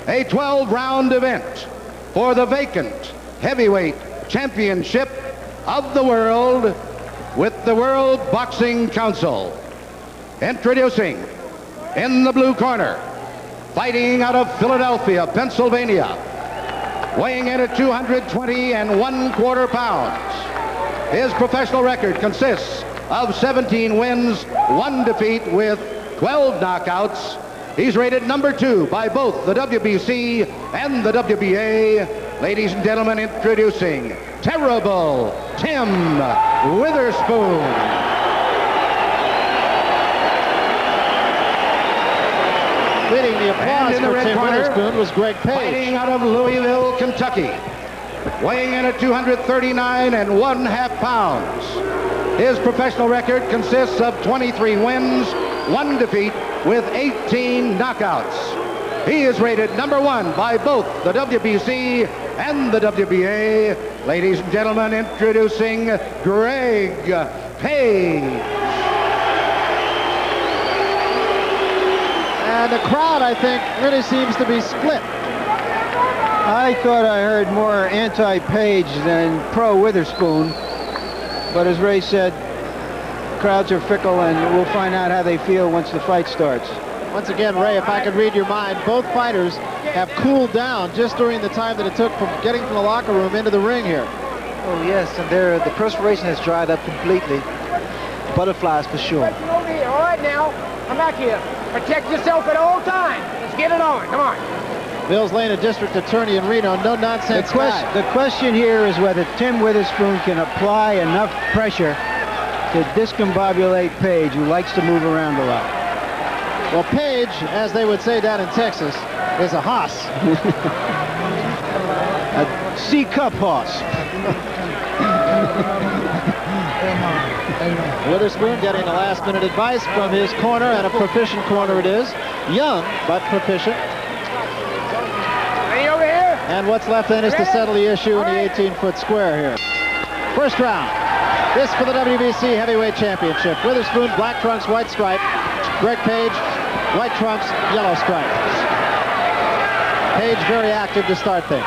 a 12-round event for the vacant heavyweight championship of the world with the World Boxing Council. Introducing, in the blue corner, fighting out of Philadelphia, Pennsylvania, weighing in at 220 1/4 pounds. His professional record consists of 17 wins, 1 defeat with 12 knockouts. He's rated number 2 by both the WBC and the WBA. Ladies and gentlemen, introducing Terrible Tim Witherspoon. Leading the applause for Tim Witherspoon was Greg Page. Fighting out of Louisville, Kentucky, weighing in at 239 1/2 pounds. His professional record consists of 23 wins, 1 defeat with 18 knockouts. He is rated number 1 by both the WBC and the WBA. Ladies and gentlemen, introducing Greg Page. And the crowd, I think, really seems to be split. I thought I heard more anti-Page than pro-Witherspoon. But as Ray said, crowds are fickle, and we'll find out how they feel once the fight starts. Once again, Ray, if I could read your mind, both fighters have cooled down just during the time that it took from getting from the locker room into the ring here. Oh, yes, and the perspiration has dried up completely. Butterflies for sure. All right, now, come back here. Protect yourself at all times. Let's get it on. Come on. Bill's Lane, a district attorney in Reno, no-nonsense guy. The question here is whether Tim Witherspoon can apply enough pressure to discombobulate Page, who likes to move around a lot. Well, Page, as they would say down in Texas, is a hoss. A C-cup horse. Witherspoon getting the last-minute advice from his corner, and a proficient corner it is. Young, but proficient. Ready over here? And what's left then is to settle the issue in the 18-foot square here. First round. This for the WBC Heavyweight Championship. Witherspoon, black trunks, white stripe. Greg Page, white trunks, yellow stripe. Page very active to start things.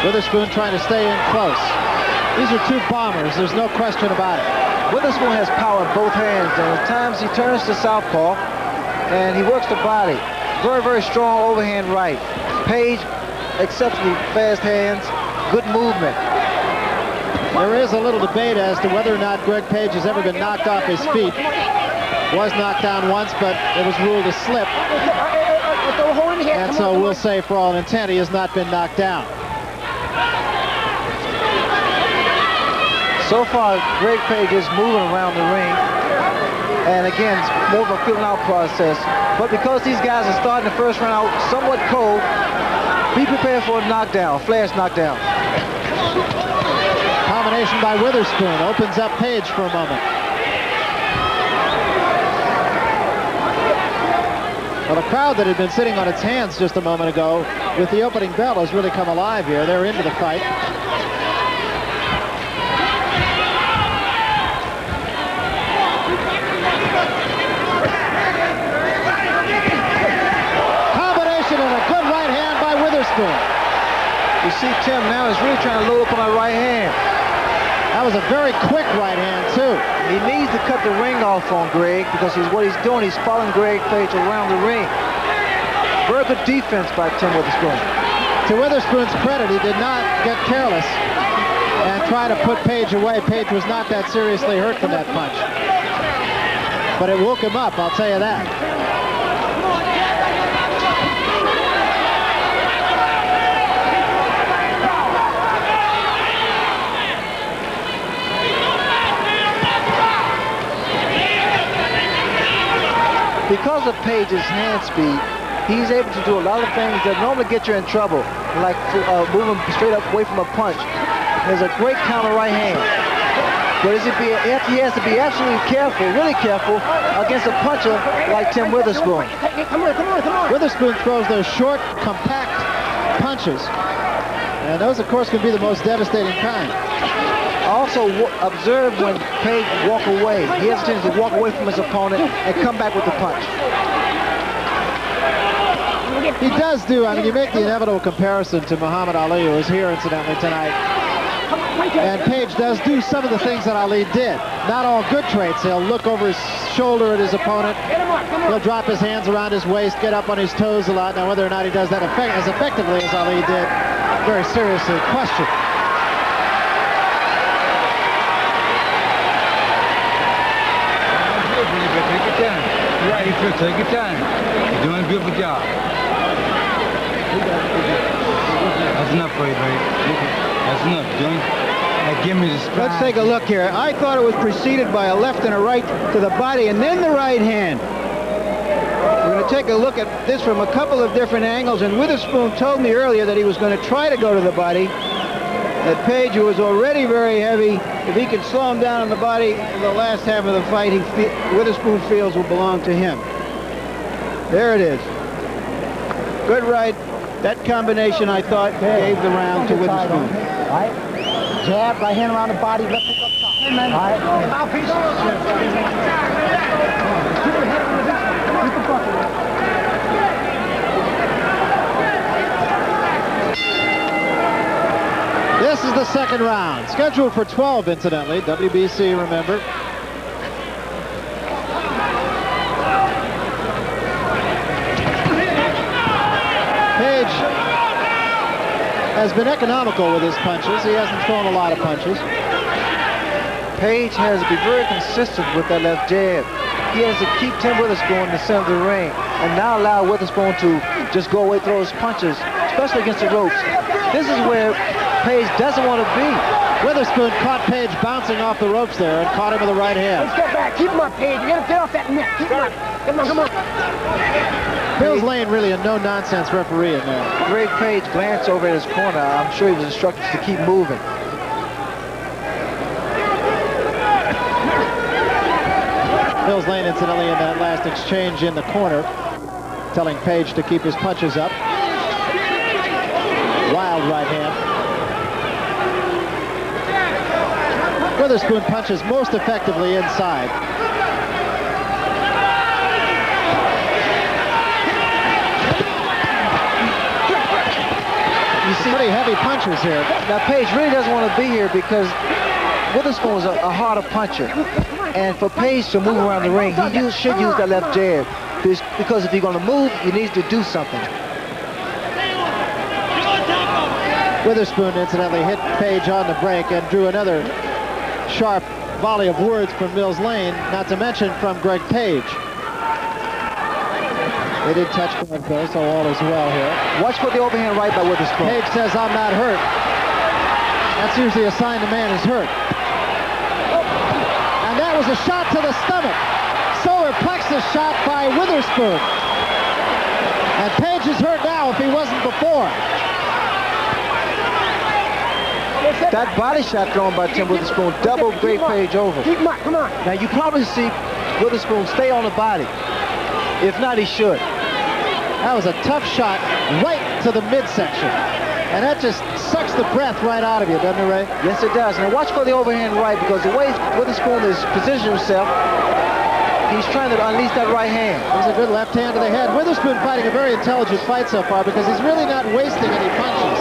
Witherspoon trying to stay in close. These are two bombers, there's no question about it. Witherspoon has power in both hands, and at times he turns to southpaw, and he works the body. Very, very strong overhand right. Page, exceptionally fast hands, good movement. There is a little debate as to whether or not Greg Page has ever been knocked off his feet. Was knocked down once, but it was ruled a slip. And so we'll say, for all intent, he has not been knocked down. So far, Greg Page is moving around the ring. And again, it's more of a feeling out process. But because these guys are starting the first round out somewhat cold, be prepared for a knockdown, flash knockdown. Combination by Witherspoon opens up Page for a moment. Well, the crowd that had been sitting on its hands just a moment ago with the opening bell has really come alive here. They're into the fight. Combination and a good right hand by Witherspoon. You see Tim now is really trying to load up on that right hand. That was a very quick right hand, too. He needs to cut the ring off on Greg because what he's doing, he's following Greg Page around the ring. Very good defense by Tim Witherspoon. To Witherspoon's credit, he did not get careless and try to put Page away. Page was not that seriously hurt from that punch. But it woke him up, I'll tell you that. Because of Page's hand speed, he's able to do a lot of things that normally get you in trouble, like moving straight up away from a punch. There's a great counter right hand. But he has to be absolutely careful, really careful, against a puncher like Tim Witherspoon. Come on. Witherspoon throws those short, compact punches. And those, of course, can be the most devastating kind. Also, observe when Page walk away. He has a tendency to walk away from his opponent and come back with the punch. He does do, I mean, you make the inevitable comparison to Muhammad Ali, who was here, incidentally, tonight. And Page does do some of the things that Ali did. Not all good traits. He'll look over his shoulder at his opponent. He'll drop his hands around his waist, get up on his toes a lot. Now, whether or not he does that as effectively as Ali did, very seriously questioned. Take your time. Right, take your time. You're doing a good job. That's enough for you, baby. That's enough, Junior. Now give me the stride. Let's take a look here. I thought it was preceded by a left and a right to the body and then the right hand. We're going to take a look at this from a couple of different angles, and Witherspoon told me earlier that he was going to try to go to the body. That Page, who was already very heavy, if he could slow him down on the body in the last half of the fight, Witherspoon feels will belong to him. There it is. Good right. That combination, I thought, gave the round to Witherspoon. All right. Jab, right hand around the body, left hook up top. All right. Mouthpiece. Keep your head on the back. Keep the bucket. This is the second round, scheduled for 12, incidentally. WBC, remember. Page has been economical with his punches. He hasn't thrown a lot of punches. Page has to be very consistent with that left jab. He has to keep Tim Witherspoon in the center of the ring and not allow Witherspoon to just go away, throw his punches, especially against the ropes. This is where Page doesn't want to be. Witherspoon caught Page bouncing off the ropes there and caught him with the right hand. Step back. Keep him up, Page. You got to get off that neck. Keep him up. Come on, come on. Mills Lane really a no-nonsense referee in there. Greg Page glanced over at his corner. I'm sure he was instructed to keep moving. Mills Lane, incidentally, in that last exchange in the corner, telling Page to keep his punches up. Wild right hand. Witherspoon punches most effectively inside. You see pretty heavy punches here. Now Page really doesn't want to be here because Witherspoon is a harder puncher. And for Page to move around the ring, he should use that left jab. Because if you're going to move, you need to do something. Witherspoon, incidentally, hit Page on the break and drew another sharp volley of words from Mills Lane, not to mention from Greg Page. They did touch gloves though, so all is well here. Watch for the overhand right by Witherspoon. Page says, "I'm not hurt." That's usually a sign the man is hurt. And that was a shot to the stomach. Solar plexus shot by Witherspoon. And Page is hurt now if he wasn't before. That body shot thrown by Tim Witherspoon doubled Greg Page over. Keep him up, come on. Now you probably see Witherspoon stay on the body. If not, he should. That was a tough shot right to the midsection. And that just sucks the breath right out of you, doesn't it, Ray? Yes, it does. Now watch for the overhand right, because the way Witherspoon is positioning himself, he's trying to unleash that right hand. There's a good left hand to the head. Witherspoon fighting a very intelligent fight so far because he's really not wasting any punches.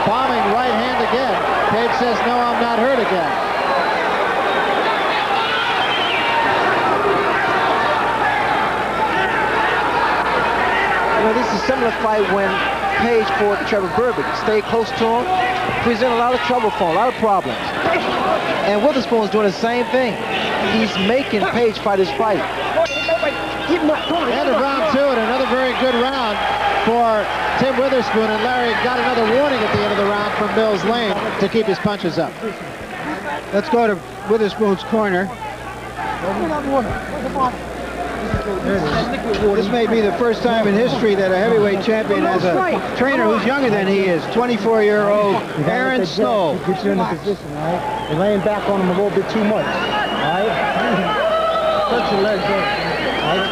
Bombing right hand again. Page says, "No, I'm not hurt again." You know, this is a similar fight when Page fought Trevor Berbick. Stayed close to him, presented a lot of trouble for him, a lot of problems. And Witherspoon's doing the same thing. He's making Page fight his fight. Keep him up, come on. And of round two, and another very good round for Tim Witherspoon, and Larry got another warning at the end of the round from Mills Lane to keep his punches up. Let's go to Witherspoon's corner. This may be the first time in history that a heavyweight champion has a trainer who's younger than he is, 24-year-old Aaron Snow. Get you in the position, all right? You're laying back on him a little bit too much, all right? Touch your legs, all right?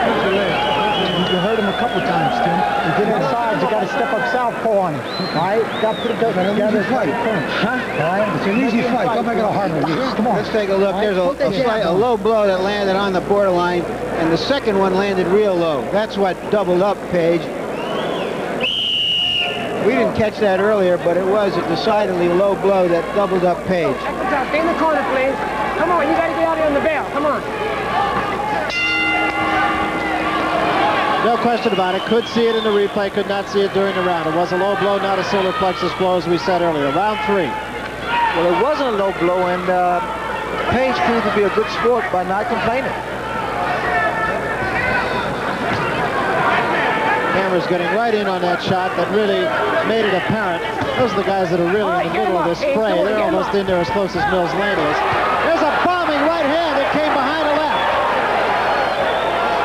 Touch your legs. You heard him a couple times, Tim. You get inside, you got to step up southpaw on him. All right? Got to put it together. Fight. Huh? All right? It's an easy fight. Don't make it a hard one. Come on. Let's take a look. There's a low blow that landed on the borderline, and the second one landed real low. That's what doubled up Page. We didn't catch that earlier, but it was a decidedly low blow that doubled up Page. Stay in the corner, please. Come on, you got to get out here on the bell. Come on. No question about it. Could see it in the replay, could not see it during the round. It was a low blow, not a solar plexus blow, as we said earlier. Round 3. Well, it wasn't a low blow, and Page proved to be a good sport by not complaining. Hammer's getting right in on that shot that really made it apparent. Those are the guys that are really in the middle of this fray. They're almost in there as close as Mills Lane is. There's a bombing right hand that came behind a left.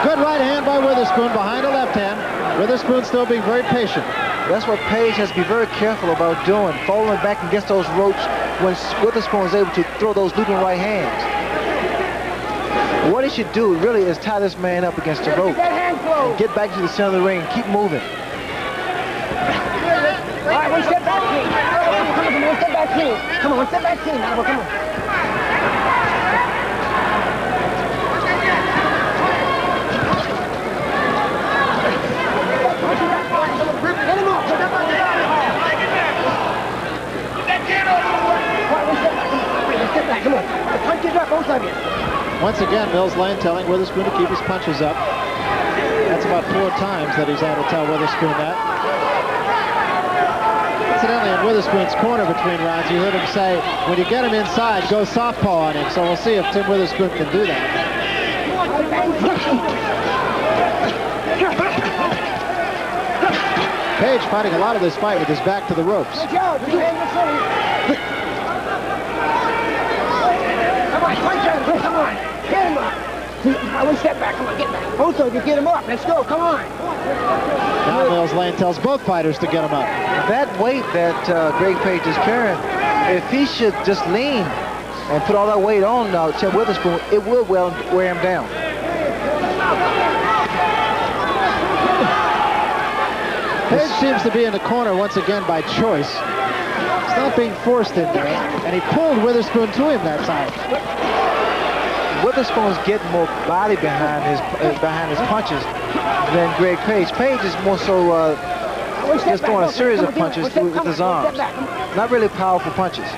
Good right hand by Witherspoon behind a left hand. Witherspoon still being very patient. That's what Page has to be very careful about doing, falling back against those ropes when Witherspoon is able to throw those looping right hands. What he should do really is tie this man up against the rope and get back to the center of the ring and keep moving. All right, one step back, King. Come on, one step back, King. Come on, one step back, King. Come on. Get him off. Step back, come on. Punch it up, both of you. Once again, Mills Lane telling Witherspoon to keep his punches up. That's about 4 times that he's had to tell Witherspoon that. Incidentally, in Witherspoon's corner between rounds, you heard him say, when you get him inside, go softpaw on him. So we'll see if Tim Witherspoon can do that. Page fighting a lot of this fight with his back to the ropes. Come on, punch him. Come on. Get him up. One step back. Come on, get back. Both of you, get him up. Let's go. Come on. Now Mills Lane tells both fighters to get him up. That weight that Greg Page is carrying, if he should just lean and put all that weight on Tim Witherspoon, it will wear him down. Page seems to be in the corner once again by choice. He's not being forced in there, and he pulled Witherspoon to him that time. Witherspoon's getting more body behind his punches than Greg Page. Page is more so just throwing a series of punches with his arms. Not really powerful punches.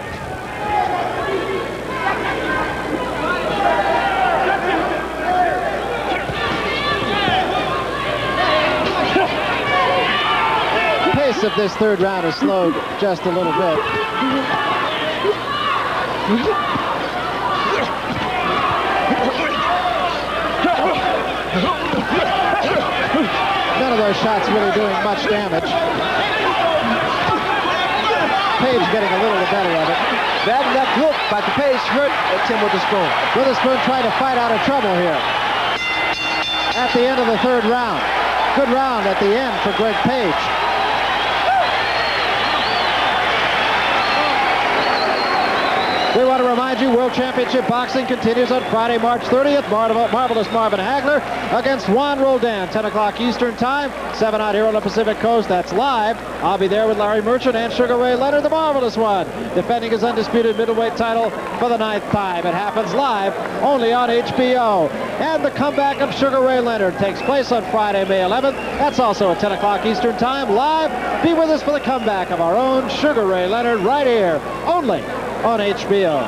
The pace of this third round has slowed just a little bit. None of those shots really doing much damage. Page getting a little better of it. That left hook by the Page hurt Tim Witherspoon. Witherspoon trying to fight out of trouble here. At the end of the third round. Good round at the end for Greg Page. We want to remind you, World Championship Boxing continues on Friday, March 30th. Marvelous Marvin Hagler against Juan Roldan, 10 o'clock Eastern Time, 7 out here on the Pacific Coast. That's live. I'll be there with Larry Merchant and Sugar Ray Leonard, the Marvelous One, defending his undisputed middleweight title for the 9th time. It happens live only on HBO. And the comeback of Sugar Ray Leonard takes place on Friday, May 11th. That's also at 10 o'clock Eastern Time, live. Be with us for the comeback of our own Sugar Ray Leonard right here, only on HBO.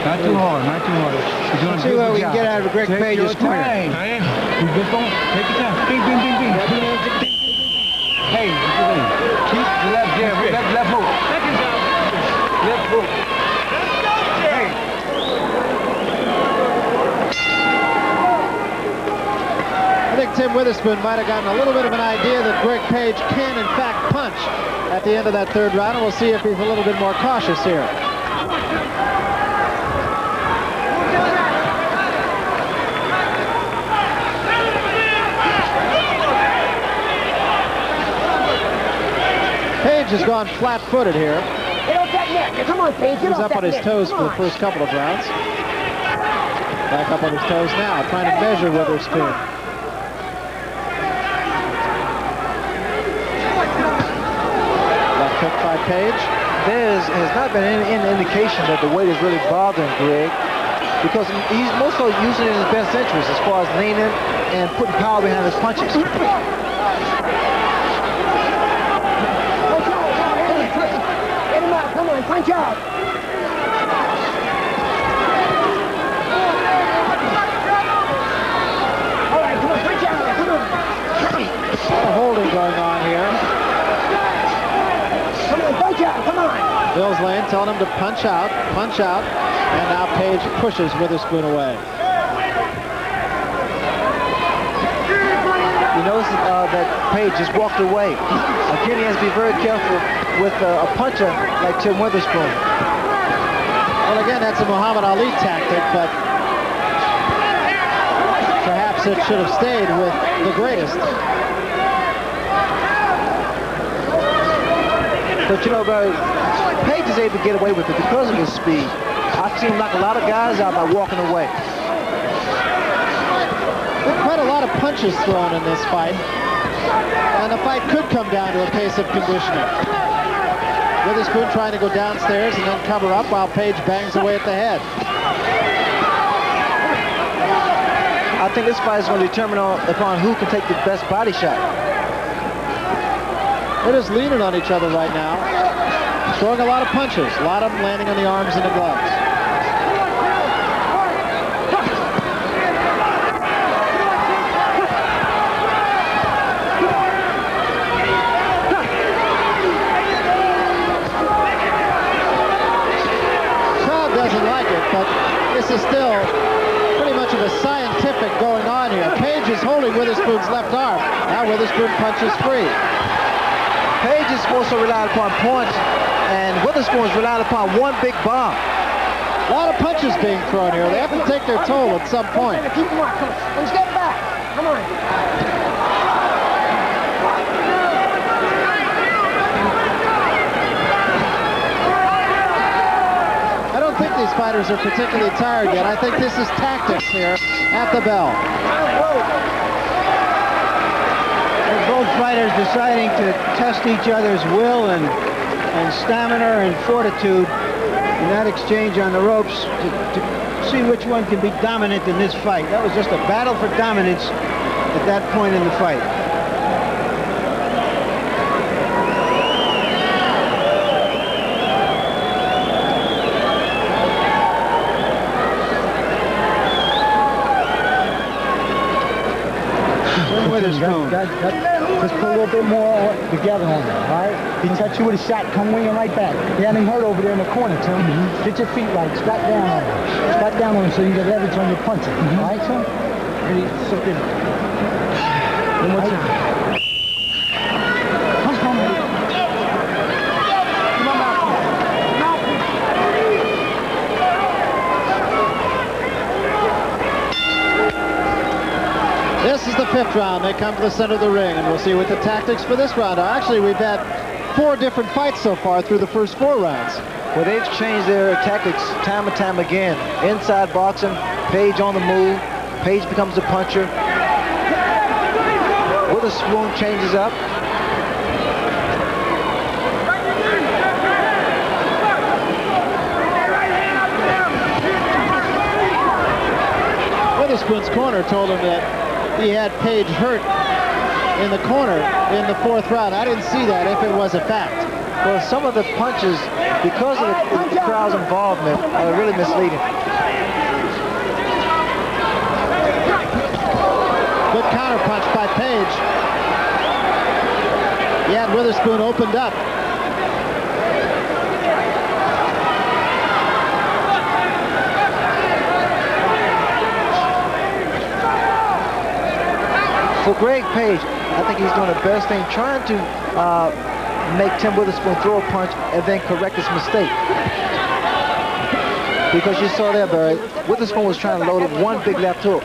Not too hard, not too hard. Let's see what we can get out of Greg Page's corner. Take your time. Bing, bing, bing, bing. Hey, keep the left jab, left hook. Left hook. Hey. I think Tim Witherspoon might have gotten a little bit of an idea that Greg Page can, in fact, punch at the end of that third round, and we'll see if he's a little bit more cautious here. Page has gone flat-footed here. Get off that neck. Come on, Page. He's up on his toes for the first couple of rounds. Back up on his toes now, trying to measure Witherspoon. took by Page. There has not been any indication that the weight is really bothering Greg, because he's mostly using it in his best interest as far as leaning and putting power behind his punches. Get him out. Come on, punch out. All right, come on, punch out. Come on. A lot of holding going on here. Come on, punch out. Come on. Bill's Lane telling him to punch out, and now Page pushes Witherspoon away. You notice that Page just walked away. Again, he has to be very careful with a puncher like Tim Witherspoon. Well, again, that's a Muhammad Ali tactic, but perhaps it should have stayed with the greatest. But you know, Barry, Page is able to get away with it because of his speed. I've seen him knock a lot of guys out by walking away. There are quite a lot of punches thrown in this fight, and the fight could come down to a case of conditioning. Witherspoon trying to go downstairs and then cover up while Page bangs away at the head. I think this fight is going to determine upon who can take the best body shot. They're just leaning on each other right now, throwing a lot of punches, a lot of them landing on the arms and the gloves. Crowd doesn't like it, but this is still pretty much of a scientific going on here. Page is holding Witherspoon's left arm. Now Witherspoon punches free. Page is also relied upon points, and Witherspoon is relied upon one big bomb. A lot of punches being thrown here. They have to take their toll at some point. Keep him up. Come on. One step back. Come on. I don't think these fighters are particularly tired yet. I think this is tactics here at the bell. Both fighters deciding to test each other's will and stamina and fortitude in that exchange on the ropes to see which one can be dominant in this fight. That was just a battle for dominance at that point in the fight. Witherspoon. Just put a little bit more together on him, all right? He touched you with a shot, come winging right back. He had him hurt over there in the corner, Tim. Get your feet right, squat down on him. Squat down on him so you get leverage on your punching, all right, Tim? Ready, something. One more time. Come on. This is the fifth round. They come to the center of the ring, and we'll see what the tactics for this round are. Actually, we've had 4 different fights so far through the first 4 rounds. Well, they've changed their tactics time and time again. Inside boxing, Page on the move. Page becomes the puncher. Witherspoon changes up. Witherspoon's corner told him that he had Page hurt in the corner in the 4th round. I didn't see that if it was a fact. Well, some of the punches, because of the crowd's involvement, are really misleading. Good counter punch by Page. He had Witherspoon opened up. For Greg Page, I think he's doing the best thing, trying to make Tim Witherspoon throw a punch and then correct his mistake. Because you saw there, Barry, Witherspoon was trying to load up one big left hook.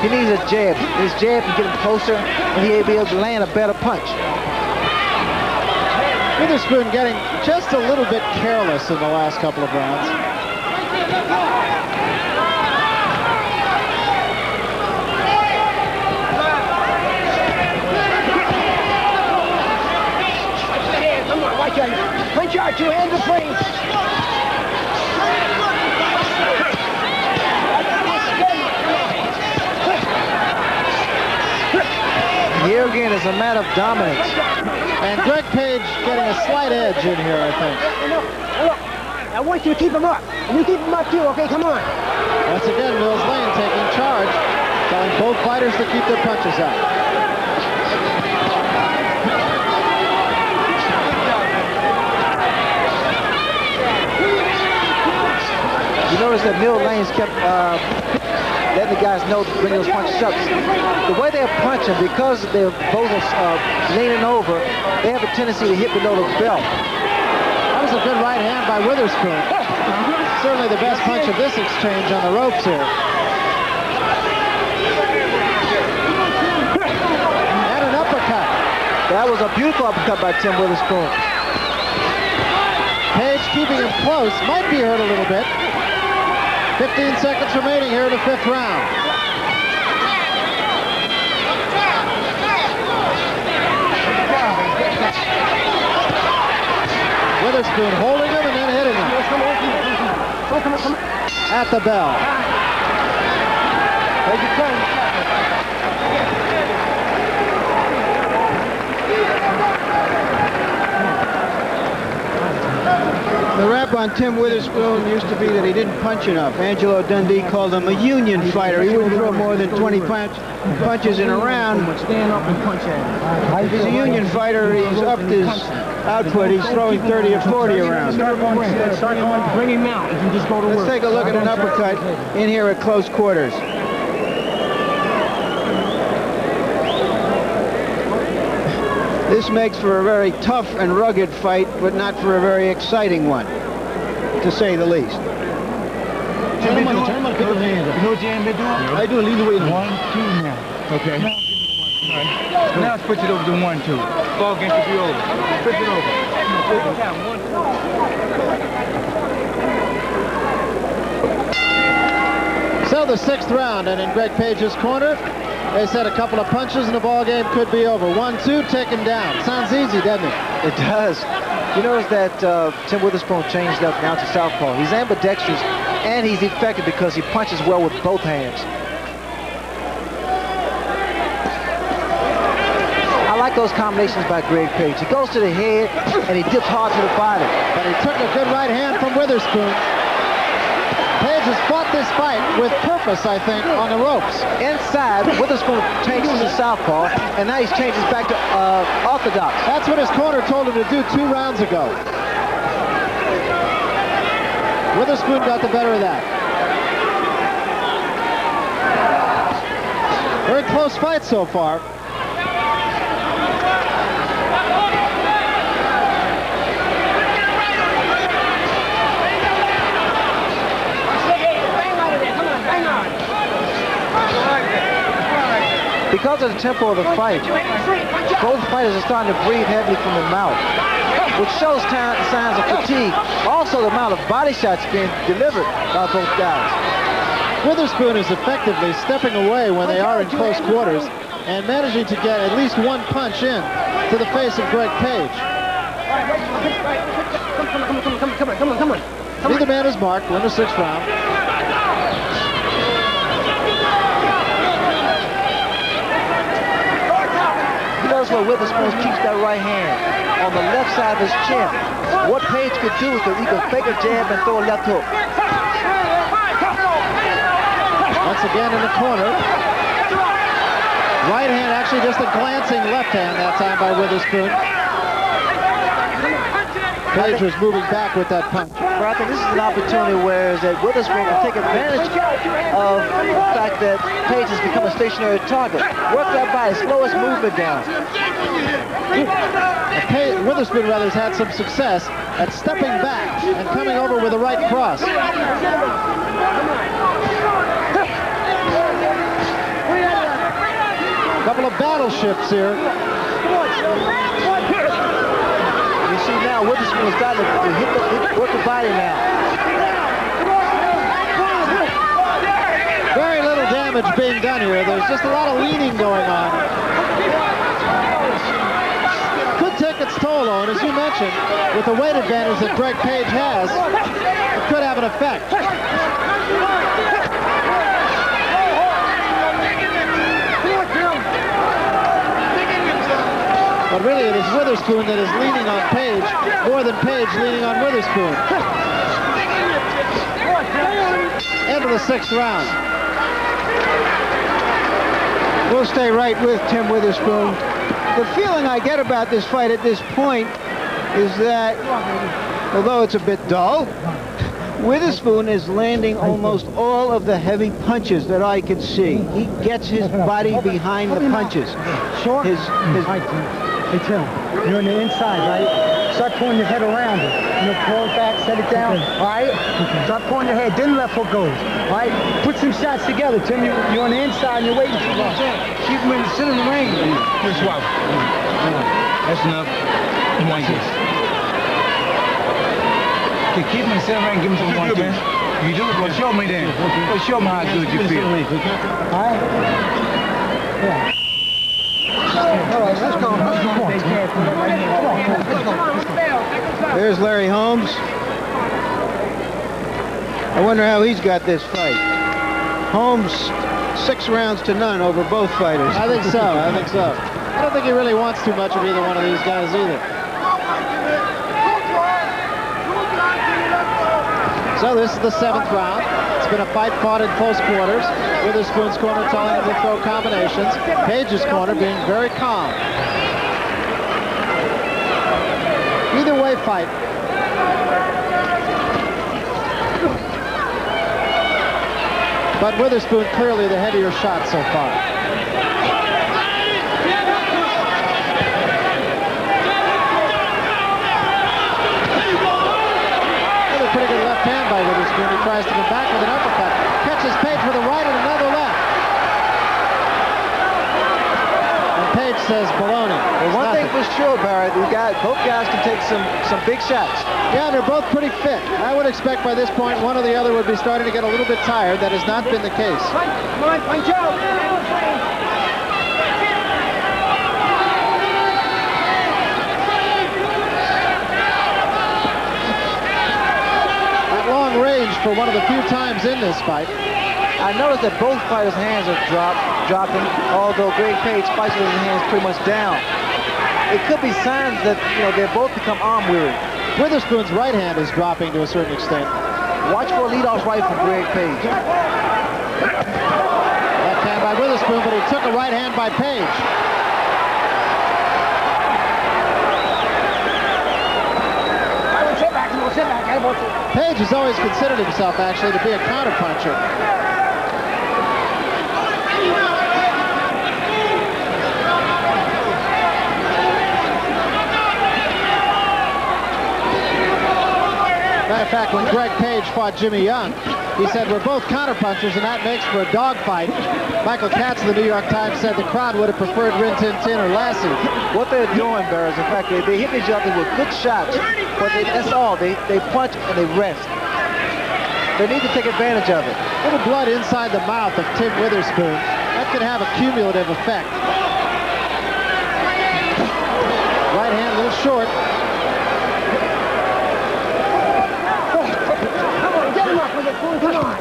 He needs a jab. His jab can get him closer, and he'll be able to land a better punch. Witherspoon getting just a little bit careless in the last couple of rounds. on, watch out. Punch out, 2 hands are free. Here again is a matter of dominance. And Greg Page getting a slight edge in here, I think. Look, I want you to keep him up. And you keep him up too, okay? Come on. Once again, Mills Lane taking charge, telling both fighters to keep their punches out. You notice that Mills Lane's kept letting the guys know to bring those punches up. The way they're punching, because they're both leaning over, they have a tendency to hit below the belt. That was a good right hand by Witherspoon. Certainly the best punch of this exchange on the ropes here. And an uppercut. That was a beautiful uppercut by Tim Witherspoon. Page keeping him close. Might be hurt a little bit. 15 seconds remaining here in the 5th round. Witherspoon holding him and then hitting him. At the bell. Take your time. The rap on Tim Witherspoon used to be that he didn't punch enough. Angelo Dundee called him a union fighter. He wouldn't throw more than 20 punches in a round. Stand up and punch at him. If he's a union fighter, he's upped his output. He's throwing 30 or 40 around. Start going, bring him out if you just go to work. Let's take a look at an uppercut in here at close quarters. This makes for a very tough and rugged fight, but not for a very exciting one, to say the least. Turn him on, put your hands up. You know what Jan been doing? I do, leave the weight on. 1, 2 now. Okay. Now, now switch it over to 1, 2. Ball game should be over. Switch it over. So the 6th round, and in Greg Page's corner, they said a couple of punches and the ball game could be over. 1, 2, take him down. Sounds easy, doesn't it? It does. You notice that Tim Witherspoon changed up now to southpaw. He's ambidextrous and he's effective because he punches well with both hands. I like those combinations by Greg Page. He goes to the head and he dips hard to the body. But he took a good right hand from Witherspoon. Page has fought this fight with purpose, I think, on the ropes. Inside, Witherspoon changes to southpaw, and now he's changes back to orthodox. That's what his corner told him to do 2 rounds ago. Witherspoon got the better of that. Very close fight so far. Because of the tempo of the fight, both fighters are starting to breathe heavily from the mouth, which shows signs of fatigue. Also, the amount of body shots being delivered by both guys. Witherspoon is effectively stepping away when they are in close quarters and managing to get at least 1 punch in to the face of Greg Page. Come on. Neither man is marked. We're in the 6th round. Notice where Witherspoon keeps that right hand on the left side of his chin. What Page could do is that he could fake a jab and throw a left hook. Once again in the corner. Right hand, actually just a glancing left hand that time by Witherspoon. Page was moving back with that punch. But I think this is an opportunity where Witherspoon can take advantage of the fact that Page has become a stationary target. Work that body, slow his movement down. Witherspoon rather has had some success at stepping back and coming over with a right cross. A couple of battleships here. You see now, Witherspoon is starting to work the body now. Very little damage being done here. There's just a lot of leaning going on. Could take took its toll, Owen. As you mentioned, with the weight advantage that Greg Page has, it could have an effect. But really, it is Witherspoon that is leaning on Page more than Page leaning on Witherspoon. End of the 6th round. We'll stay right with Tim Witherspoon. The feeling I get about this fight at this point is that, although it's a bit dull, Witherspoon is landing almost all of the heavy punches that I can see. He gets his body behind the punches. Hey, Tim, you're on the inside, right? Start pulling your head around it. Pull it back, set it down, all right? Start pulling your head, then left hook goes, all right? Put some shots together, Tim. You're on the inside and you're waiting too long. Keep him in the center of the ring. Just swallow. That's enough. Come on, yes. Okay, keep him in the center ring, give him some one, man. You do it? Well, show me then. Well, show me how good you feel. All right? Yeah. All right, let's go. There's Larry Holmes. I wonder how he's got this fight. Holmes, 6 rounds to none over both fighters. I think so. I don't think he really wants too much of either one of these guys either. So this is the 7th round. It's been a fight fought in close quarters. Witherspoon's corner telling him to throw combinations. Page's corner being very calm. Either way fight. But Witherspoon clearly the heavier shot so far. Another pretty good left hand by Witherspoon. He tries to come back with an uppercut. Catches Page with a right and another left. And Page says baloney. Well, one thing for sure, Barrett, both guys can take some big shots. Yeah, they're both pretty fit. I would expect by this point one or the other would be starting to get a little bit tired. That has not been the case. Come on, punch out. At long range for one of the few times in this fight. I noticed that both fighters' hands are dropping, although Greg Page fights with his hands pretty much down. It could be signs that, they've both become arm weary. Witherspoon's right hand is dropping to a certain extent. Watch for a leadoff right from Greg Page. Left hand by Witherspoon, but he took a right hand by Page. Sit back. Page has always considered himself, actually, to be a counterpuncher. Matter of fact, when Greg Page fought Jimmy Young, he said, we're both counterpunchers, and that makes for a dogfight. Michael Katz of the New York Times said the crowd would have preferred Rin Tin Tin or Lassie. What they're doing, Barry, is in fact, they hit each other with good shots, but that's all. They punch and they rest. They need to take advantage of it. A little blood inside the mouth of Tim Witherspoon. That could have a cumulative effect. Right hand a little short. Come on.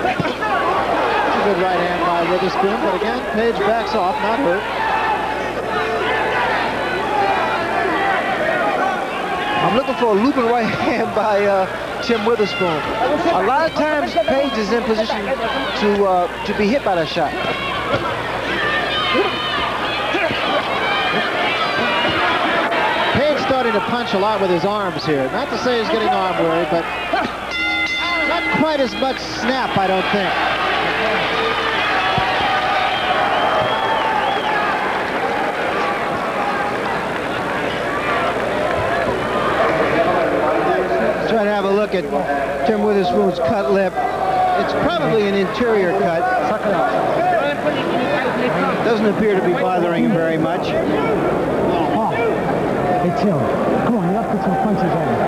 That's a good right hand by Witherspoon, but again, Page backs off, not hurt. I'm looking for a looping right hand by Tim Witherspoon. A lot of times, Page is in position to be hit by that shot. Page starting to punch a lot with his arms here. Not to say he's getting arm weary, but not quite as much snap, I don't think. Try to have a look at Tim Witherspoon's cut lip. It's probably an interior cut. Doesn't appear to be bothering him very much. Hey, Tim, come on, you got to put some punches on him.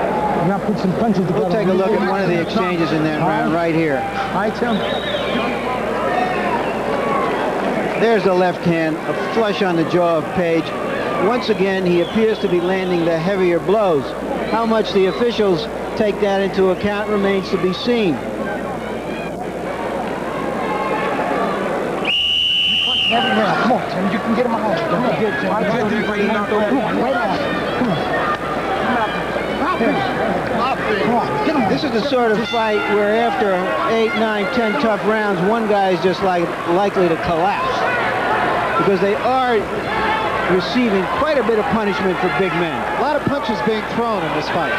You got to put some punches together. We'll take a look at one of the exchanges in that round right here. All right, Tim. There's the left hand, a flush on the jaw of Page. once again, he appears to be landing the heavier blows. How much the officials take that into account remains to be seen. Come on, Tim. You can get him out. Come on, get Tim. Come on, right on. Come on, get him. This is the sort of fight where after 8, 9, 10 tough rounds, one guy is just likely to collapse. Because they are receiving quite a bit of punishment for big men. A lot of punches being thrown in this fight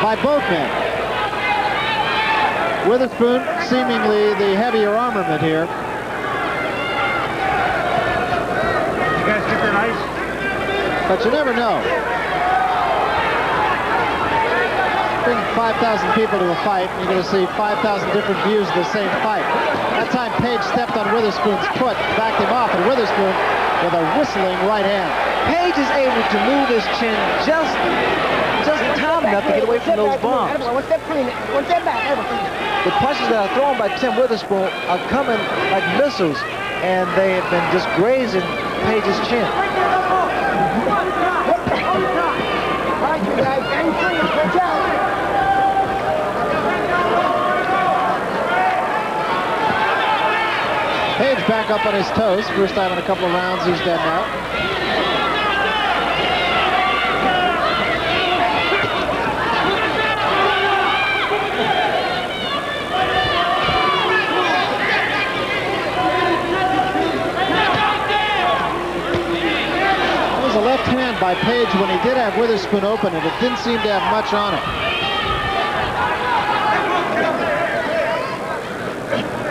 by both men. Witherspoon seemingly the heavier armament here. You guys get that ice? But you never know. Bring 5,000 people to a fight, you're going to see 5,000 different views of the same fight. That time Page stepped on Witherspoon's foot, backed him off, and Witherspoon with a whistling right hand. Page is able to move his chin just time enough to get away from those bombs. The punches that are thrown by Tim Witherspoon are coming like missiles, and they have been just grazing Page's chin. Page back up on his toes. First time in a couple of rounds he's done that. That was a left hand by Page when he did have Witherspoon open, and it didn't seem to have much on it.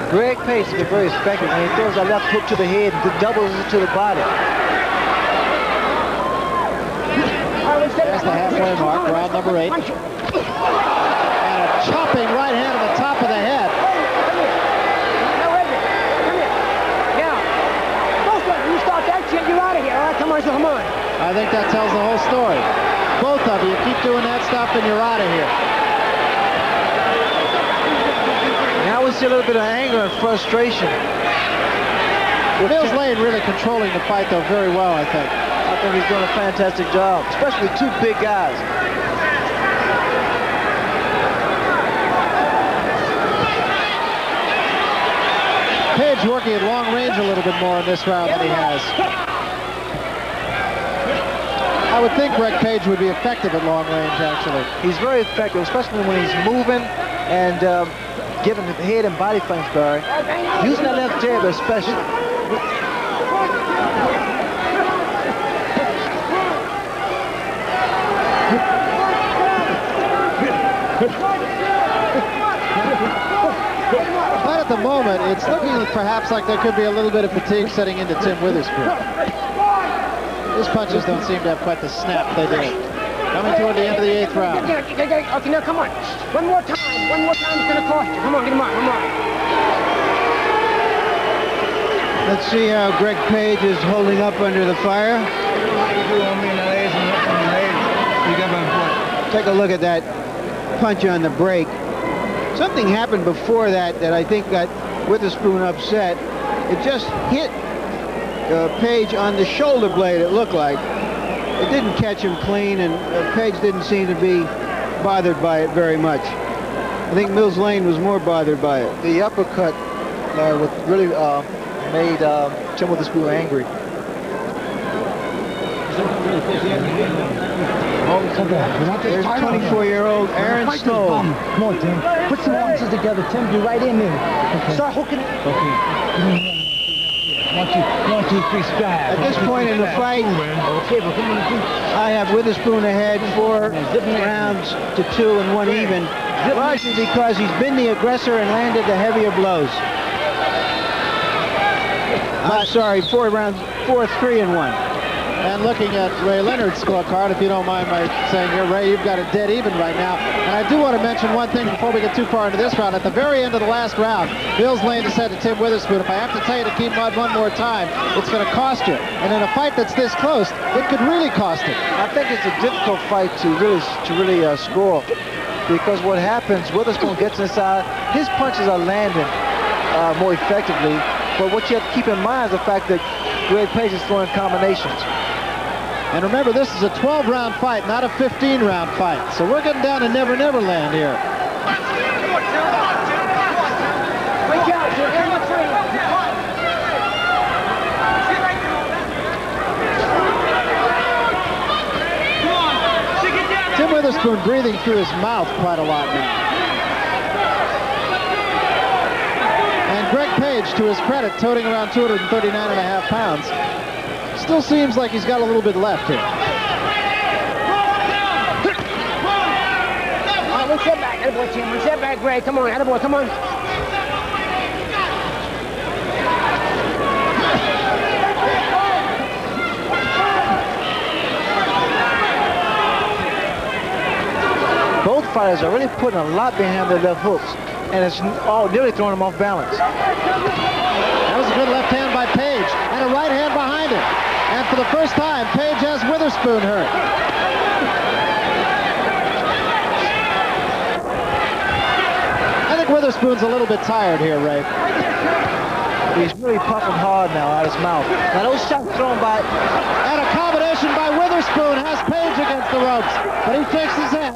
Greg Page has been very effective when he throws a left hook to the head and doubles it to the body. That's the halfway mark, round number 8. And a chopping right hand to the top of the head. You start that shit, you're out of here. All right, come on. I think that tells the whole story. Both of you keep doing that stuff and you're out of here. Now we see a little bit of anger and frustration. Mills Lane really controlling the fight, though, very well, I think. I think he's doing a fantastic job, especially with two big guys. Page working at long range a little bit more in this round than he has. I would think Greg Page would be effective at long range, actually. He's very effective, especially when he's moving and giving the head and body flanks, Barry. Using that left jab especially. But at the moment, it's looking perhaps like there could be a little bit of fatigue setting into Tim Witherspoon. His punches don't seem to have quite the snap they did. Coming toward the end of the 8th round. Okay, now come on. One more time is going to cost you. Come on, get him on. Let's see how Greg Page is holding up under the fire. Take a look at that punch on the break. Something happened before that I think got Witherspoon upset. It just hit Page on the shoulder blade, it looked like. It didn't catch him clean, and Page didn't seem to be bothered by it very much. I think Mills Lane was more bothered by it. The uppercut really made Tim Witherspoon angry. There's 24-year-old Aaron Stoll. Come on, Tim. Put some punches together, Tim. Be right in there. Okay. Start hooking it. Okay. 1, 2, 3, strike. At this point in the fight, I have Witherspoon ahead 4 rounds to 2 and 1 even, largely because he's been the aggressor and landed the heavier blows. I'm sorry, 4 rounds, 4, 3 and 1. And looking at Ray Leonard's scorecard, if you don't mind my saying here, Ray, you've got it dead even right now. And I do want to mention one thing before we get too far into this round. At the very end of the last round, Mills Lane has said to Tim Witherspoon, if I have to tell you to keep mud one more time, it's going to cost you. And in a fight that's this close, it could really cost him. I think it's a difficult fight to really score, because what happens, Witherspoon gets inside, his punches are landing more effectively, but what you have to keep in mind is the fact that Greg Page is throwing combinations. And remember, this is a 12-round fight, not a 15-round fight. So we're getting down to Never Never Land here. Tim Witherspoon breathing through his mouth quite a lot now. And Greg Page, to his credit, toting around 239.5 pounds. Still seems like he's got a little bit left here. All right, one step back. Attaboy, Tim. One step back, Greg. Come on, attaboy, come on. Both fighters are really putting a lot behind their left hooks, and it's all nearly throwing them off balance. That was a good left hand by Page, and a right hand behind it. And for the first time, Page has Witherspoon hurt. I think Witherspoon's a little bit tired here, Ray. He's really puffing hard now out of his mouth. Now those shots thrown by... And a combination by Witherspoon has Page against the ropes, but he takes his head.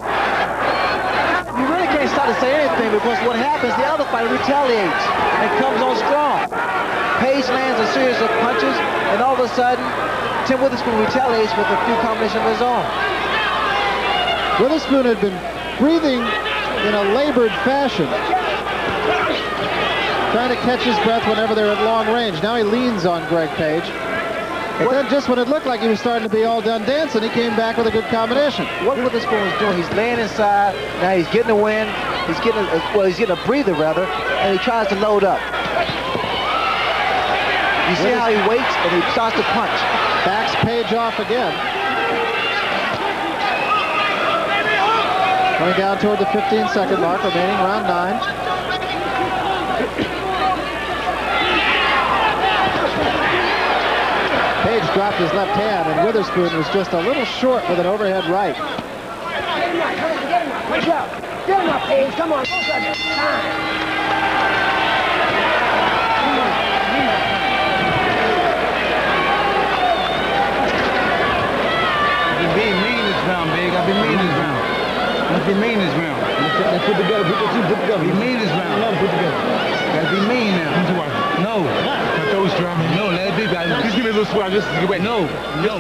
You really can't start to say anything because what happens, the other fighter retaliates and comes on strong. Page lands a series of punches, and all of a sudden, Tim Witherspoon retaliates with a few combinations of his own. Witherspoon had been breathing in a labored fashion, trying to catch his breath whenever they're at long range. Now he leans on Greg Page. But then just when it looked like he was starting to be all done dancing, he came back with a good combination. What Witherspoon is doing, he's laying inside, now he's getting a wind, he's getting a breather rather, and he tries to load up. You see how he waits and he starts to punch. Backs Page off again. Going down toward the 15-second mark, remaining round 9. Page dropped his left hand, and Witherspoon was just a little short with an overhead right. Get him up, come on, get him up. Let's go. Get him up, Page. Come on, both of you. Time. I've been mean this round, big. I've been mean this round. Let's be mean this round. Let's put together. Put together. Be mean this round. Put together. Gotta be mean now. No. Those drumming. No, let it be. Just give me a little swag. Just wait. No.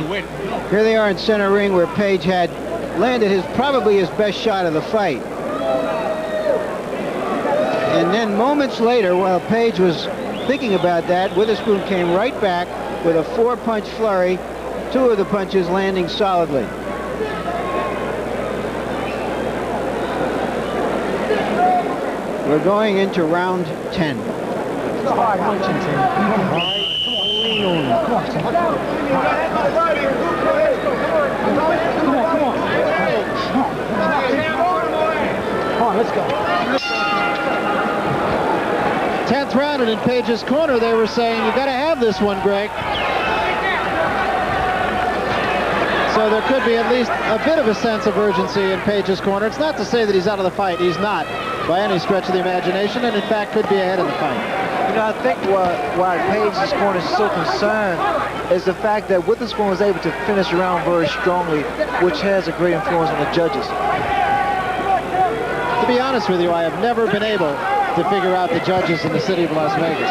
Wait. Here they are in center ring where Page had landed probably his best shot of the fight. And then moments later, while Page was thinking about that, Witherspoon came right back with a 4-punch flurry, 2 of the punches landing solidly. We're going into round 10. Hard punching, Tim. All right. Come on, lean on him. Come on, Tim. Come on, let's go. 10th round, and in Page's corner, they were saying, you got to have this one, Greg. So there could be at least a bit of a sense of urgency in Page's corner. It's not to say that he's out of the fight. He's not, by any stretch of the imagination, and in fact could be ahead of the fight. You know, I think why Page's corner is so concerned is the fact that Witherspoon was able to finish the round very strongly, which has a great influence on the judges. To be honest with you, I have never been able to figure out the judges in the city of Las Vegas.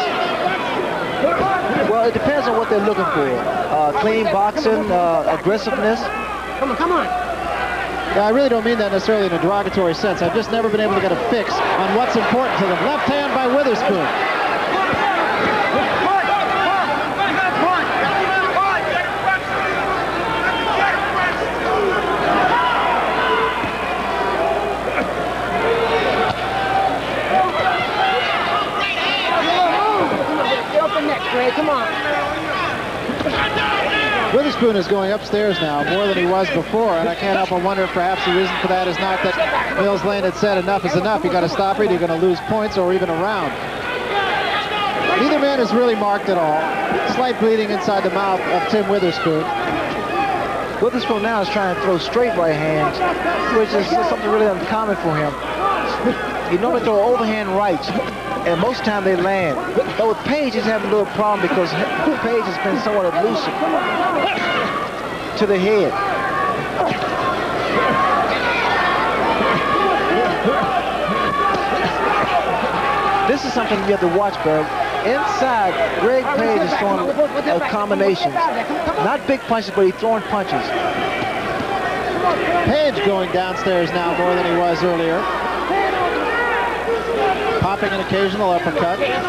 Well, it depends on what they're looking for. Clean boxing, aggressiveness. Come on. Yeah, I really don't mean that necessarily in a derogatory sense. I've just never been able to get a fix on what's important to them. Left hand by Witherspoon. Come on. Witherspoon is going upstairs now more than he was before, and I can't help but wonder if perhaps the reason for that is not that Mills Lane had said enough is enough. You got to stop it. You're going to lose points or even a round. Neither man is really marked at all. Slight bleeding inside the mouth of Tim Witherspoon. Witherspoon now is trying to throw straight right hands, which is something really uncommon for him. He normally throw overhand rights, and most of the time they land. But with Page, he's having a little problem because Page has been somewhat elusive. to the head. This is something you have to watch, Berg. Inside, Greg Page is throwing combinations. Not big punches, but he's throwing punches. Page going downstairs now more than he was earlier. Popping an occasional uppercut. There's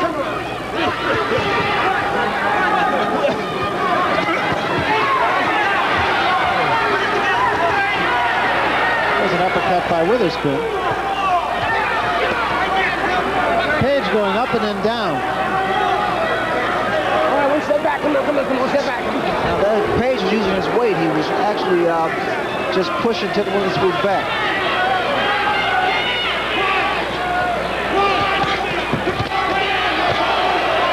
an uppercut by Witherspoon. Page going up and then down. All right, one step back. Come on, step back. Now that Page was using his weight. He was actually just pushing to the Witherspoon back.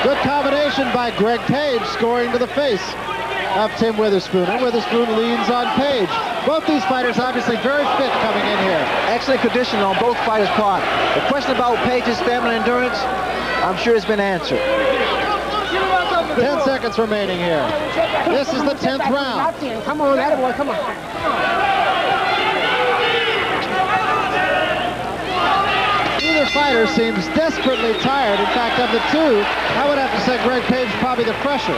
Good combination by Greg Page, scoring to the face of Tim Witherspoon. And Witherspoon leans on Page. Both these fighters obviously very fit coming in here. Excellent condition on both fighters' part. The question about Page's stamina and endurance, I'm sure has been answered. 10 seconds remaining here. This is the 10th round. Come on, attaboy, come on. Either fighter seems desperately tired. In fact, of the two, I would have to say Greg Page probably the fresher.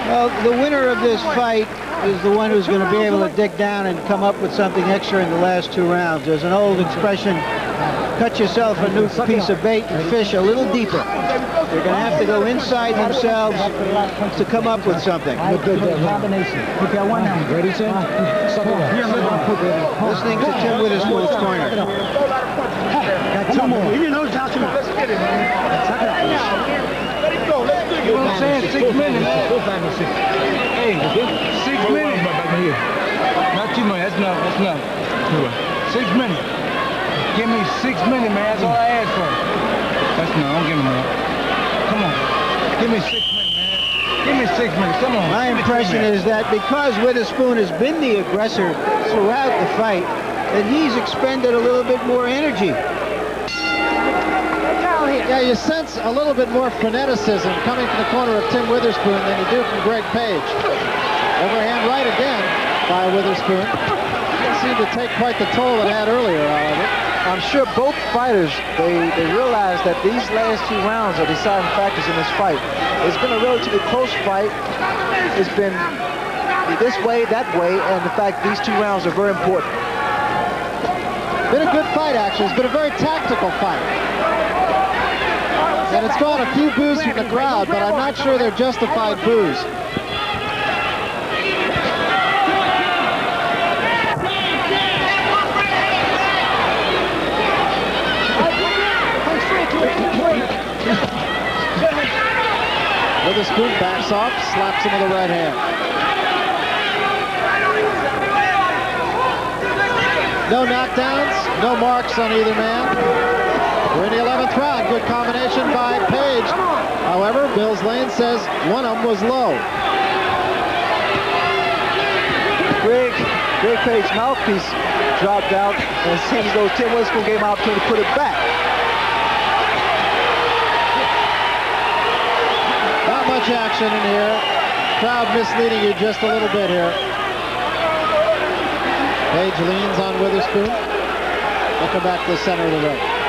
Well, the winner of this fight is the one who's going to be able to dig down and come up with something extra in the last 2 rounds. There's an old expression, cut yourself a new piece of bait and fish a little deeper. They're going to have to go inside themselves to come up with something. Good combination. Put that one down. Ready, Tim? Listening to Tim Witherspoon's corner. Got 2 more. Even those down 2 more. Let's get it, man. You know what I'm saying? 6 minutes, man. Hey, 6 minutes. Not too much. That's enough. 6 minutes. Give me 6 minutes, man. That's all I ask for. That's enough. Don't give me more. Come on. Give me 6 minutes, man. Give me 6 minutes. Come on. My impression is that because Witherspoon has been the aggressor throughout the fight, that he's expended a little bit more energy. Yeah, you sense a little bit more freneticism coming from the corner of Tim Witherspoon than you do from Greg Page. Overhand right again by Witherspoon. Didn't seem to take quite the toll it had earlier, however. I'm sure both fighters, they realize that these last 2 rounds are deciding factors in this fight. It's been a relatively close fight. It's been this way, that way, and in fact, these 2 rounds are very important. Been a good fight, actually. It's been a very tactical fight. And it's drawn a few boos from the crowd, but I'm not sure they're justified boos. Witherspoon backs off, slaps him with a right hand. No knockdowns, no marks on either man. We're in the 11th round. Good combination by Page. However, Bill's Lane says one of them was low. Greg Page's mouthpiece dropped out, and it seems as though Tim Witherspoon gave him an opportunity to put it back. Not much action in here. Crowd misleading you just a little bit here. Page leans on Witherspoon. Look him back to the center of the ring.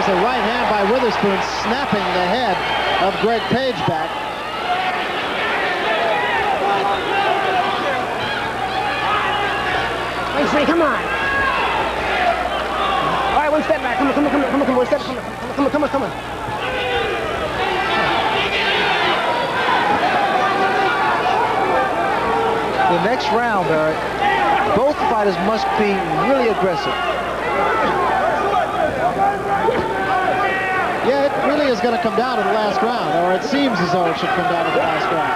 A right hand by Witherspoon, snapping the head of Greg Page back. Hey, come on. All right, one step back. Come on, one step. Come on. The next round, Barrett, both fighters must be really aggressive. Yeah, it really is going to come down to the last round, or it seems as though it should come down to the last round.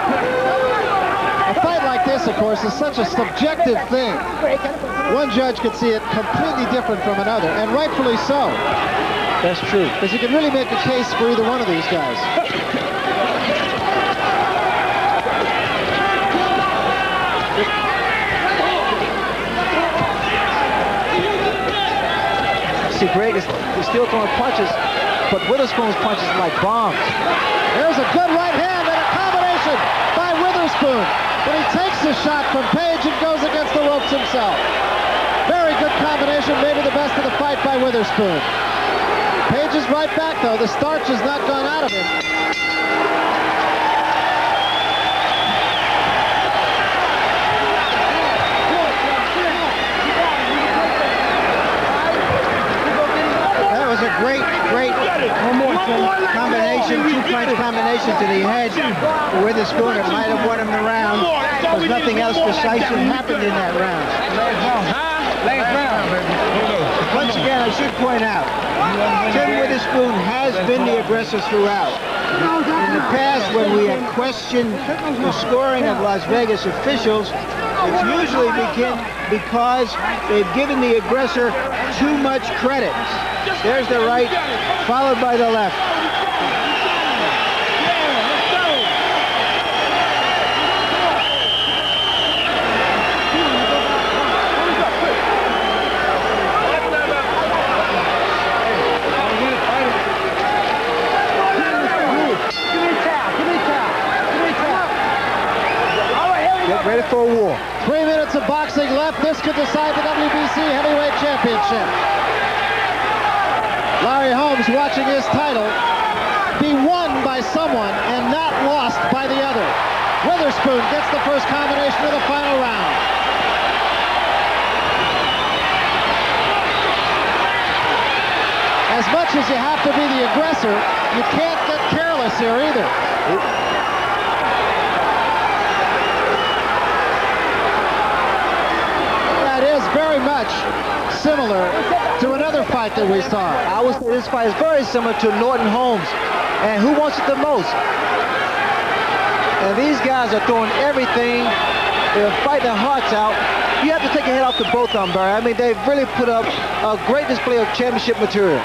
A fight like this, of course, is such a subjective thing. One judge could see it completely different from another, and rightfully so. That's true. Because you can really make a case for either one of these guys. see Greg is still throwing punches, but Witherspoon's punches are like bombs. There's a good right hand and a combination by Witherspoon. But he takes the shot from Page and goes against the ropes himself. Very good combination, maybe the best of the fight by Witherspoon. Page is right back, though. The starch has not gone out of him. That was a great combination, two-punch combination to the head. Witherspoon, it might have won him the round, because nothing else decisive happened in that round. Last round. Once again, I should point out, Tim Witherspoon has been the aggressor throughout. In the past, when we have questioned the scoring of Las Vegas officials, it's usually because they've given the aggressor too much credit. There's the right, followed by the left. Get ready for a war. 3 minutes of boxing left. This could decide the WBC Heavyweight Championship. Larry Holmes watching his title be won by someone and not lost by the other. Witherspoon gets the first combination of the final round. As much as you have to be the aggressor, you can't get careless here either. That is very much similar to another fight that we saw. I would say this fight is very similar to Norton Holmes. And who wants it the most? And these guys are throwing everything. They're fighting their hearts out. You have to take your head off to both of them, Barry. I mean, they've really put up a great display of championship material.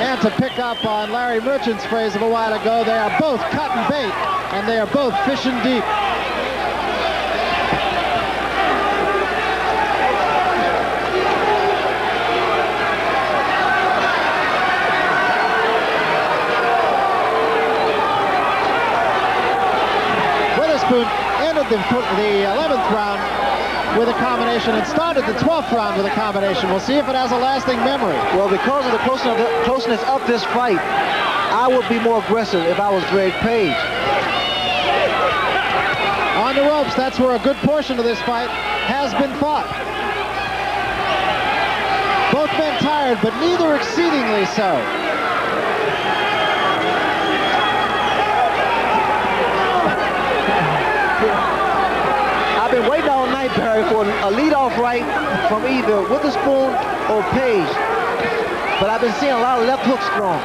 And to pick up on Larry Merchant's phrase of a while ago, they are both cutting bait, and they are both fishing deep. Witherspoon ended the 11th round with a combination and started the 12th round with a combination. We'll see if it has a lasting memory. Well, because of the closeness of this fight, I would be more aggressive if I was Greg Page. On the ropes, that's where a good portion of this fight has been fought. Both men tired, but neither exceedingly so. I've been waiting all night, Barry, for a lead-off right from either Witherspoon or Page. But I've been seeing a lot of left hooks thrown.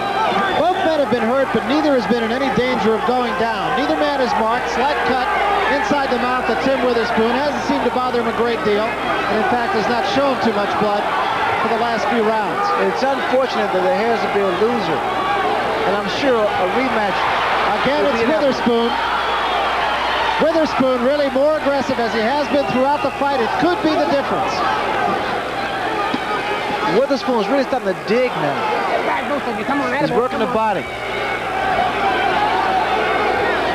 Both men have been hurt, but neither has been in any danger of going down. Neither man is marked. Slight cut inside the mouth of Tim Witherspoon. Hasn't seemed to bother him a great deal. And in fact, has not shown too much blood for the last few rounds. It's unfortunate that there has to be a loser. And I'm sure a rematch. Again, it's Witherspoon. Witherspoon really more aggressive as he has been throughout the fight. It could be the difference. Witherspoon is really starting to dig now. He's working the body.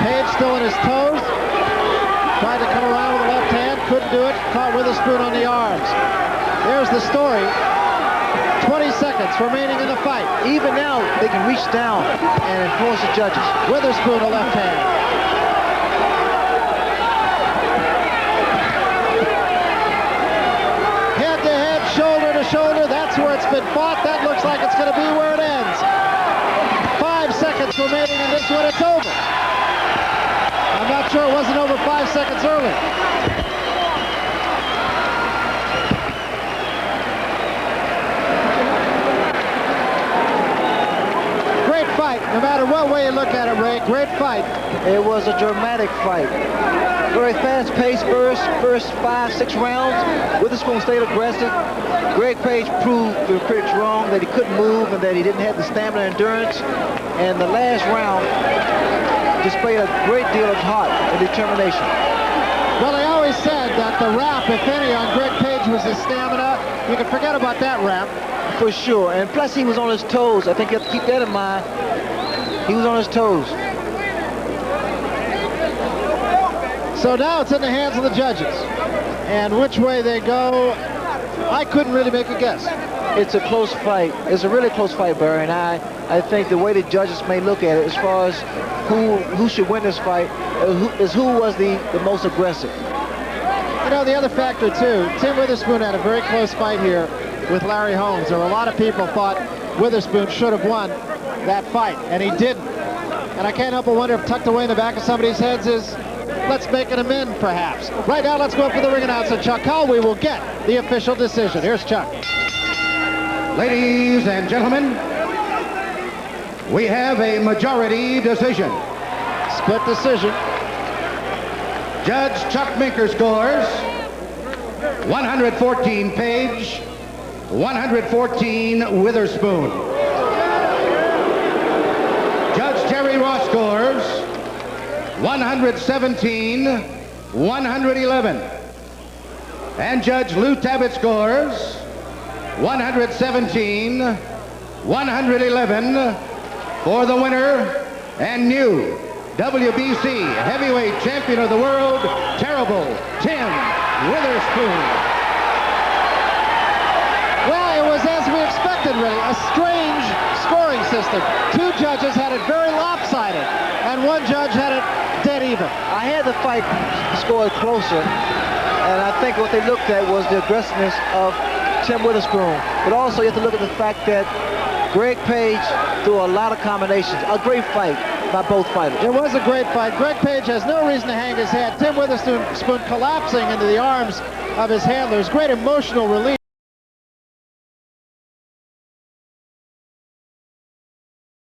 Page still on his toes. Tried to come around with the left hand. Couldn't do it. Caught Witherspoon on the arms. There's the story. 20 seconds remaining in the fight. Even now, they can reach down and enforce the judges. Witherspoon, a left hand. Head-to-head, shoulder-to-shoulder, that's where it's been fought. That looks like it's going to be where it ends. 5 seconds remaining in this one, it's over. I'm not sure it wasn't over 5 seconds early. Great fight, no matter what way you look at it, Ray. Great fight. It was a dramatic fight. Very fast-paced first 5-6 rounds. Witherspoon stayed aggressive. Greg Page proved the critics wrong, that he couldn't move and that he didn't have the stamina and endurance. And the last round displayed a great deal of heart and determination. Well, they always said that the rap, if any, on Greg Page was his stamina. You can forget about that rap. For sure, and plus he was on his toes. I think you have to keep that in mind. He was on his toes. So now it's in the hands of the judges. And which way they go, I couldn't really make a guess. It's a close fight. It's a really close fight, Barry, and I think the way the judges may look at it as far as who should win this fight who was the most aggressive. You know, the other factor, too, Tim Witherspoon had a very close fight here with Larry Holmes. There were a lot of people thought Witherspoon should have won that fight, and he didn't. And I can't help but wonder if tucked away in the back of somebody's heads is, let's make an amend, perhaps. Right now, let's go up to the ring announcer, Chuck Hull. We will get the official decision. Here's Chuck. Ladies and gentlemen, we have a majority decision. Split decision. Judge Chuck Minker scores 114 Page, 114 Witherspoon. Judge Jerry Ross scores 117, 111. And Judge Lou Tabbitt scores 117, 111 for the winner and new WBC heavyweight champion of the world, terrible Tim Witherspoon. Well, it was as we expected, really, a strange scoring system. Two judges had it very lopsided, and one judge had it dead even. I had the fight scored closer, and I think what they looked at was the aggressiveness of Tim Witherspoon. But also you have to look at the fact that Greg Page threw a lot of combinations. A great fight by both fighters. It was a great fight. Greg Page has no reason to hang his head. Tim Witherspoon collapsing into the arms of his handlers. Great emotional relief.